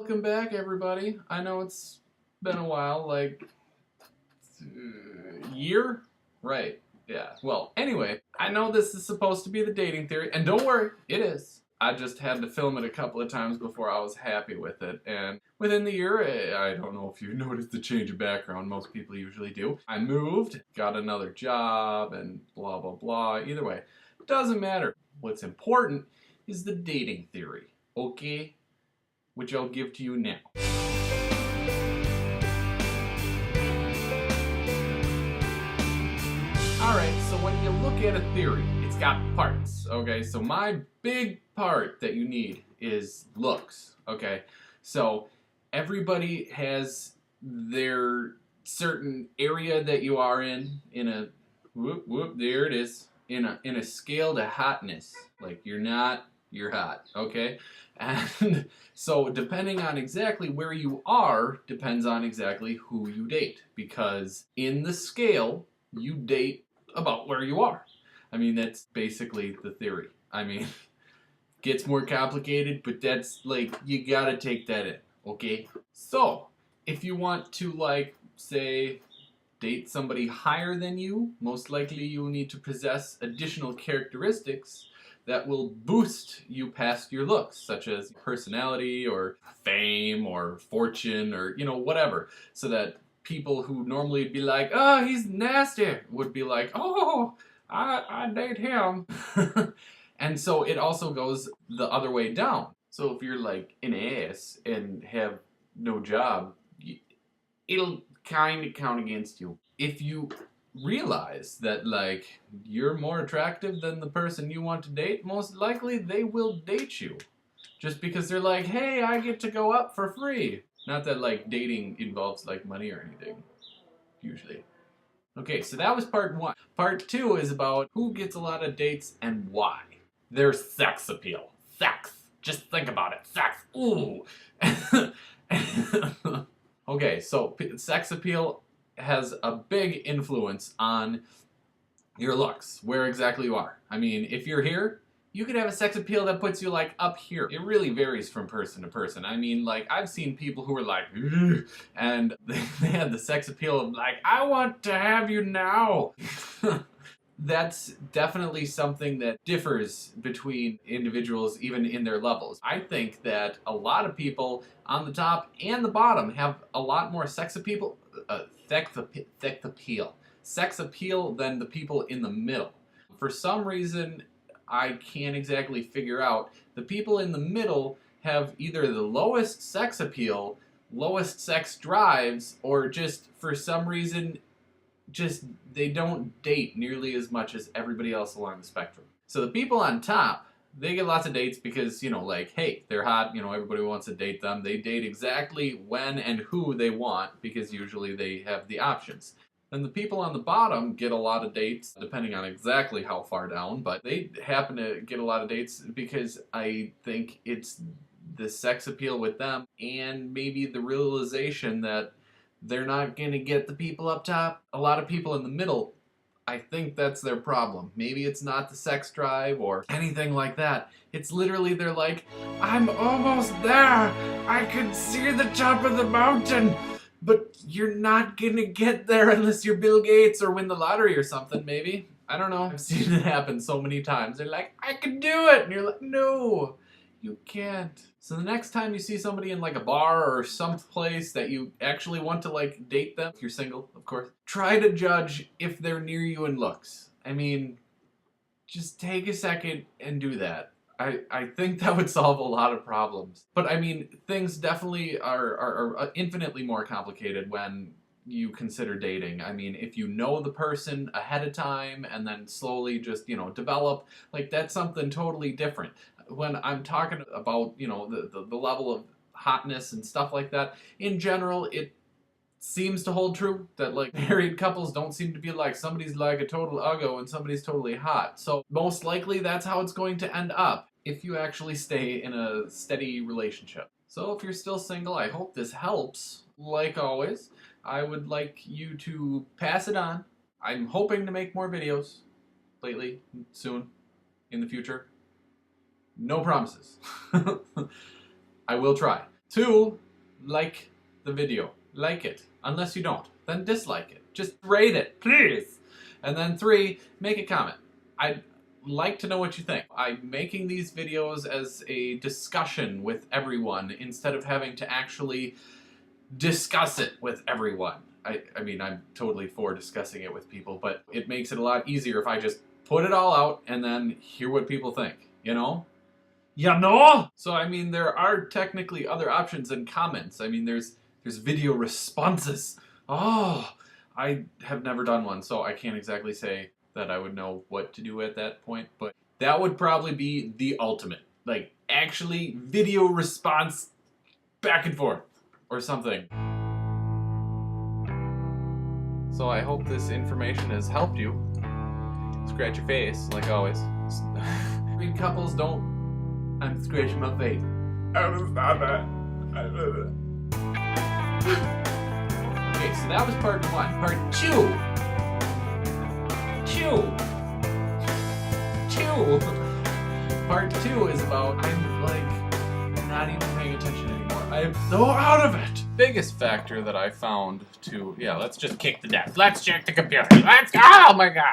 Welcome back, everybody. I know it's been a while, like year? Right. Yeah. Well, anyway, I know this is supposed to be the dating theory, and don't worry, it is. I just had to film it a couple of times before I was happy with it, and within the year, I don't know if you noticed the change of background. Most people usually do. I moved, got another job, and blah blah blah. Either way, it doesn't matter. What's important is the dating theory, okay? Which I'll give to you now. Alright, so when you look at a theory, it's got parts, okay? So my big part that you need is looks, okay? So everybody has their certain area that you are in a, there it is, in a scale to hotness. Like you're hot, okay? And so depending on exactly where you are, depends on exactly who you date. Because in the scale, you date about where you are. I mean, that's basically the theory. I mean, gets more complicated, but that's like, you gotta take that in, okay? So, if you want to, like, say, date somebody higher than you, most likely you'll need to possess additional characteristics that will boost you past your looks, such as personality or fame or fortune or, whatever, so that people who normally would be like, oh, he's nasty, would be like, oh, I date him. And so it also goes the other way down. So if you're like an ass and have no job, it'll kind of count against you. If you realize that like you're more attractive than the person you want to date, most likely they will date you. Just because they're like, hey, I get to go up for free. Not that like dating involves like money or anything, usually. Okay, so that was part one. Part two is about who gets a lot of dates and why. There's sex appeal. Sex. Just think about it. Sex. Ooh. Okay, so sex appeal has a big influence on your looks, where exactly you are. I mean, if you're here, you could have a sex appeal that puts you like up here. It really varies from person to person. I mean, like, I've seen people who are like, ugh, and they had the sex appeal of like, I want to have you now. That's definitely something that differs between individuals, even in their levels. I think that a lot of people on the top and the bottom have a lot more sex appeal than the people in the middle. For some reason, I can't exactly figure out. The people in the middle have either the lowest sex appeal, lowest sex drives, or just for some reason, just they don't date nearly as much as everybody else along the spectrum. So the people on top, they get lots of dates because, like, hey, they're hot, everybody wants to date them. They date exactly when and who they want because usually they have the options. Then the people on the bottom get a lot of dates, depending on exactly how far down, but they happen to get a lot of dates because I think it's the sex appeal with them and maybe the realization that they're not going to get the people up top. A lot of people in the middle, I think that's their problem. Maybe it's not the sex drive or anything like that. It's literally they're like, I'm almost there. I can see the top of the mountain. But you're not gonna get there unless you're Bill Gates or win the lottery or something, maybe. I don't know. I've seen it happen so many times. They're like, I can do it! And you're like, no, you can't. So the next time you see somebody in like a bar or some place that you actually want to like date them, if you're single, of course, try to judge if they're near you in looks. I mean, just take a second and do that. I think that would solve a lot of problems. But I mean, things definitely are infinitely more complicated when you consider dating. I mean, if you know the person ahead of time and then slowly just, develop, like that's something totally different. When I'm talking about, the level of hotness and stuff like that, in general, it seems to hold true that like married couples don't seem to be like somebody's like a total uggo and somebody's totally hot. So most likely that's how it's going to end up if you actually stay in a steady relationship. So if you're still single, I hope this helps. Like always, I would like you to pass it on. I'm hoping to make more videos lately, soon, in the future. No promises. I will try. 2, like the video. Like it. Unless you don't, then dislike it. Just rate it, please. And then 3, make a comment. I'd like to know what you think. I'm making these videos as a discussion with everyone instead of having to actually discuss it with everyone. I mean, I'm totally for discussing it with people, but it makes it a lot easier if I just put it all out and then hear what people think, you know? You know? So, I mean, there are technically other options than comments. I mean, there's video responses. Oh, I have never done one, so I can't exactly say that I would know what to do at that point, but that would probably be the ultimate. Like, actually video response back and forth or something. So I hope this information has helped you. Scratch your face, like always. Married couples don't. I'm scratching my face. I was not that. Okay, so that was part 1. Part 2. Part 2 is about I'm like not even paying attention anymore. I'm so out of it. Biggest factor that I found to let's just kick the desk. Let's check the computer. Oh my god.